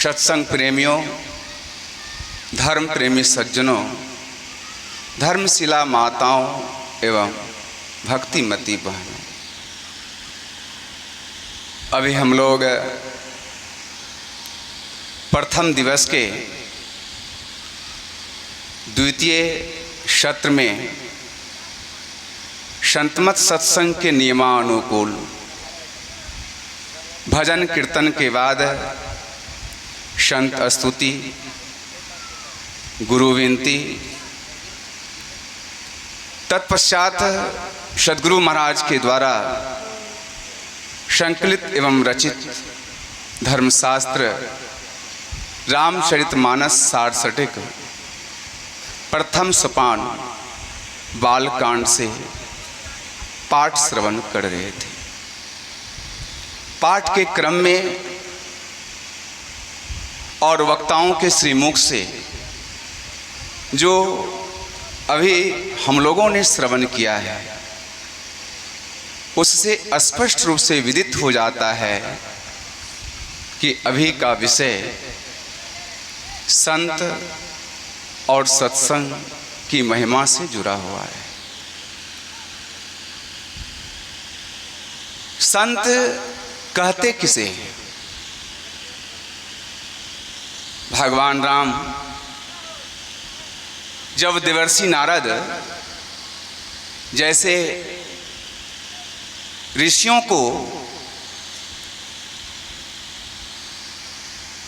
सत्संग प्रेमियों, धर्म प्रेमी सज्जनों, धर्मशिला माताओं एवं भक्तिमती बहनों, अभी हम लोग प्रथम दिवस के द्वितीय सत्र में संतमत सत्संग के नियमानुकूल भजन कीर्तन के बाद संत स्तुति, गुरु विनती, तत्पश्चात सद्गुरु महाराज के द्वारा संकलित एवं रचित धर्मशास्त्र रामचरितमानस सारसठिक प्रथम सोपान बालकांड से पाठ श्रवण कर रहे थे। पाठ के क्रम में और वक्ताओं के श्रीमुख से जो अभी हम लोगों ने श्रवण किया है, उससे स्पष्ट रूप से विदित हो जाता है कि अभी का विषय संत और सत्संग की महिमा से जुड़ा हुआ है। संत कहते किसे हैं? भगवान राम जब देवर्षि नारद जैसे ऋषियों को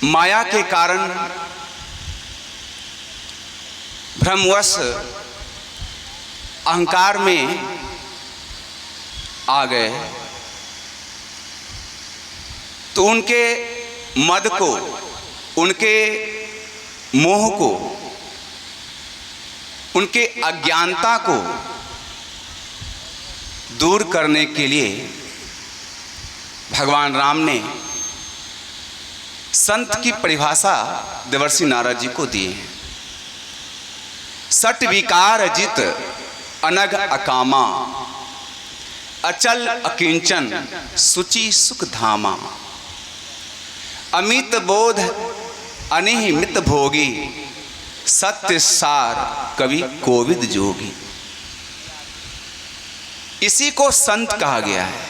माया के कारण भ्रमवश अहंकार में आ गए, तो उनके मद को, उनके मोह को, उनके अज्ञानता को दूर करने के लिए भगवान राम ने संत की परिभाषा देवर्षि नारद जी को दी है। सट विकार जित अनग अकामा, अचल अकिंचन सुचि सुख धामा, अमित बोध अनिहिमित भोगी, सत्य सार कवि कोविद जोगी। इसी को संत कहा गया है।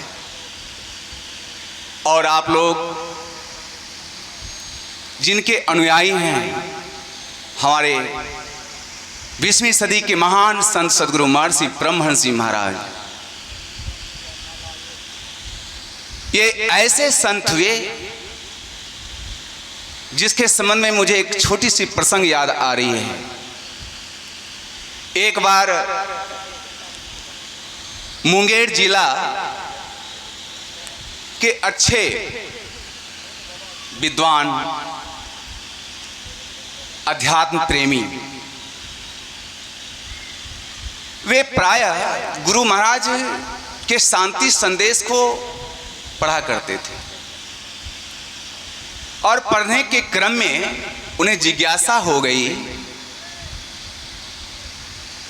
और आप लोग जिनके अनुयायी हैं, हमारे 20वीं सदी के महान संत सद्गुरु महर्षि परमहंस जी महाराज, ये ऐसे संत हुए जिसके संबंध में मुझे एक छोटी सी प्रसंग याद आ रही है। एक बार मुंगेर जिला के अच्छे विद्वान, अध्यात्म प्रेमी, वे प्रायः गुरु महाराज के शांति संदेश को पढ़ा करते थे और पढ़ने के क्रम में उन्हें जिज्ञासा हो गई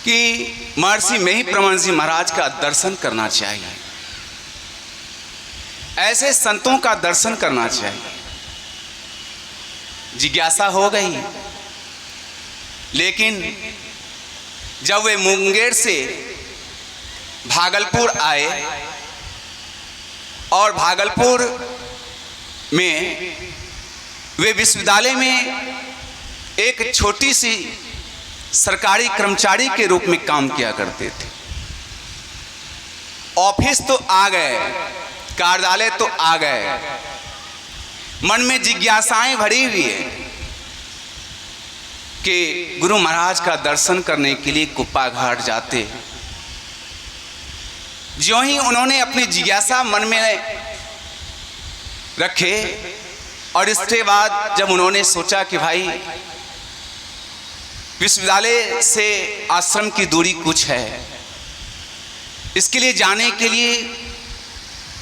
कि महर्षि में ही परमहंस जी महाराज का दर्शन करना चाहिए, ऐसे संतों का दर्शन करना चाहिए। जिज्ञासा हो गई, लेकिन जब वे मुंगेर से भागलपुर आए और भागलपुर में वे विश्वविद्यालय में एक छोटी सी सरकारी कर्मचारी के रूप में काम किया करते थे। ऑफिस तो आ गए, कार्यालय तो आ गए, मन में जिज्ञासाएं भरी हुई है कि गुरु महाराज का दर्शन करने के लिए कुप्पा घाट जाते। ज्यों ही उन्होंने अपनी जिज्ञासा मन में रखे और इसके बाद जब उन्होंने सोचा कि भाई विश्वविद्यालय से आश्रम की दूरी कुछ है, इसके लिए जाने के लिए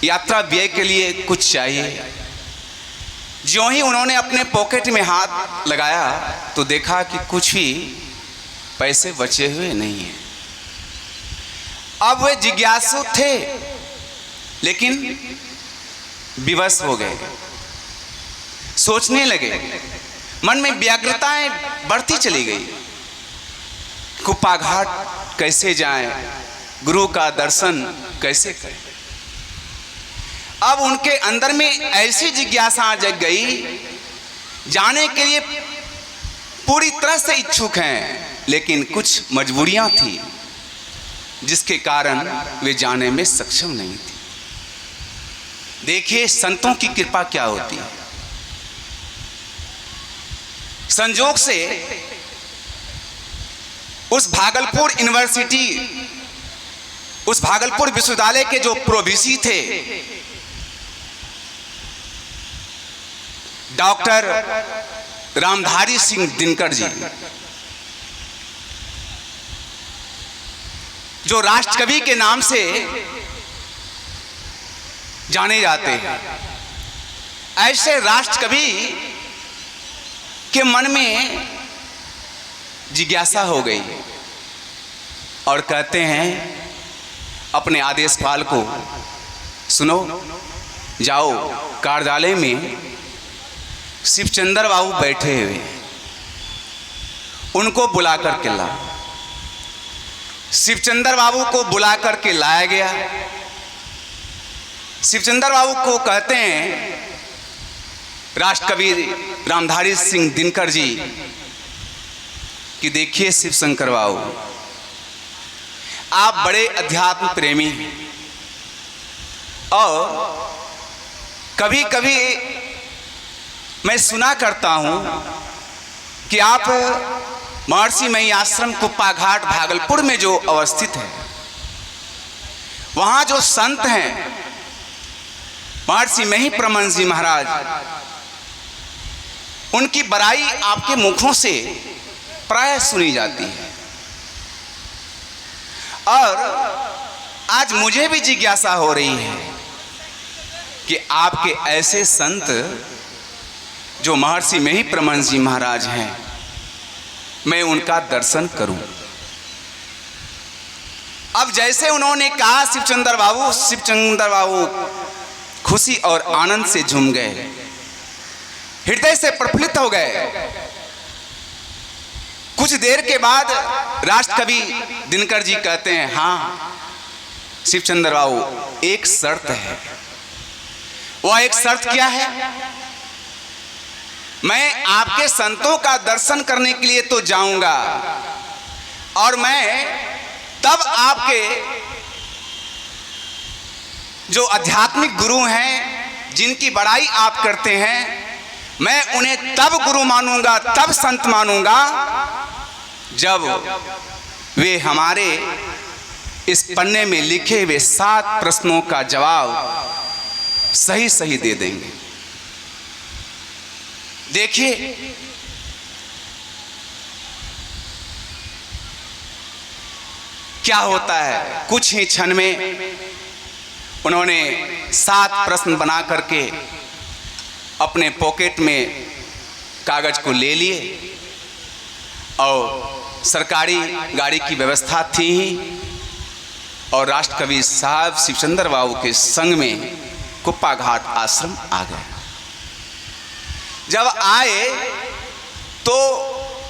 यात्रा व्यय के लिए कुछ चाहिए। ज्यों ही उन्होंने अपने पॉकेट में हाथ लगाया तो देखा कि कुछ भी पैसे बचे हुए नहीं हैं। अब वे जिज्ञासु थे लेकिन विवश हो गए। सोचने लगे, मन में व्यग्रताएं बढ़ती चली गई। कुप्पा घाट कैसे जाएं, गुरु का दर्शन कैसे करें। अब उनके अंदर में ऐसी जिज्ञासा जग गई, जाने के लिए पूरी तरह से इच्छुक हैं, लेकिन कुछ मजबूरियां थी जिसके कारण वे जाने में सक्षम नहीं थी। देखिए संतों की कृपा क्या होती है। संजोग से उस भागलपुर यूनिवर्सिटी, उस भागलपुर विश्वविद्यालय के जो प्रोवीसी थे डॉक्टर रामधारी सिंह दिनकर जी, जो राष्ट्रकवि के नाम से जाने जाते हैं, ऐसे राष्ट्रकवि के मन में जिज्ञासा हो गई और कहते हैं अपने आदेशपाल को, सुनो, जाओ कार्यालय में शिवचंद्र बाबू बैठे हुए, उनको बुला करके ला। शिवचंद्र बाबू को बुला करके लाया गया। शिवचंद्र बाबू को कहते हैं राष्ट्रकवि रामधारी सिंह दिनकर जी कि देखिए शिवशंकर बाबू, आप बड़े अध्यात्म प्रेमी हैं और कभी कभी मैं सुना करता हूं कि आप महर्षि मई आश्रम कुप्पा घाट भागलपुर में जो अवस्थित है, वहां जो संत हैं महर्षि मही प्रमन जी महाराज, उनकी बड़ाई आपके मुखों से प्राय सुनी जाती है। और आज मुझे भी जिज्ञासा हो रही है कि आपके ऐसे संत जो महर्षि मही प्रमन जी महाराज हैं, मैं उनका दर्शन करूं। अब जैसे उन्होंने कहा शिवचंद्र बाबू खुशी और आनंद से झूम गए, हृदय से प्रफुल्लित हो गए। कुछ देर के बाद राष्ट्रकवि दिनकर जी कहते हैं, हाँ शिवचंद्र बाबू, एक शर्त है। वह एक शर्त क्या है? मैं आपके संतों का दर्शन करने के लिए तो जाऊंगा, और मैं तब आपके जो आध्यात्मिक गुरु हैं, जिनकी बड़ाई आप करते हैं, मैं उन्हें तब गुरु मानूंगा, तब संत मानूंगा, जब वे हमारे इस पन्ने में लिखे हुए 7 प्रश्नों का जवाब सही सही दे देंगे। देखिए क्या होता है। कुछ ही क्षण में उन्होंने 7 प्रश्न बना करके अपने पॉकेट में कागज को ले लिए, और सरकारी गाड़ी की व्यवस्था थी ही, और राष्ट्रकवि साहब शिवचंद्र बाबू के संग में कुप्पा घाट आश्रम आ गए। जब आए तो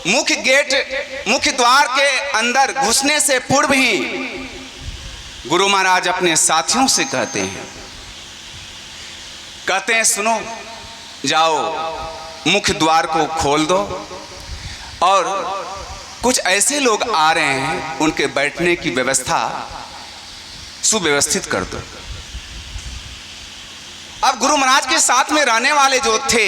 मुख्य द्वार के अंदर घुसने से पूर्व ही गुरु महाराज अपने साथियों से कहते हैं सुनो, जाओ मुख्य द्वार को खोल दो, और कुछ ऐसे लोग आ रहे हैं, उनके बैठने की व्यवस्था सुव्यवस्थित कर दो। अब गुरु महाराज के साथ में रहने वाले जो थे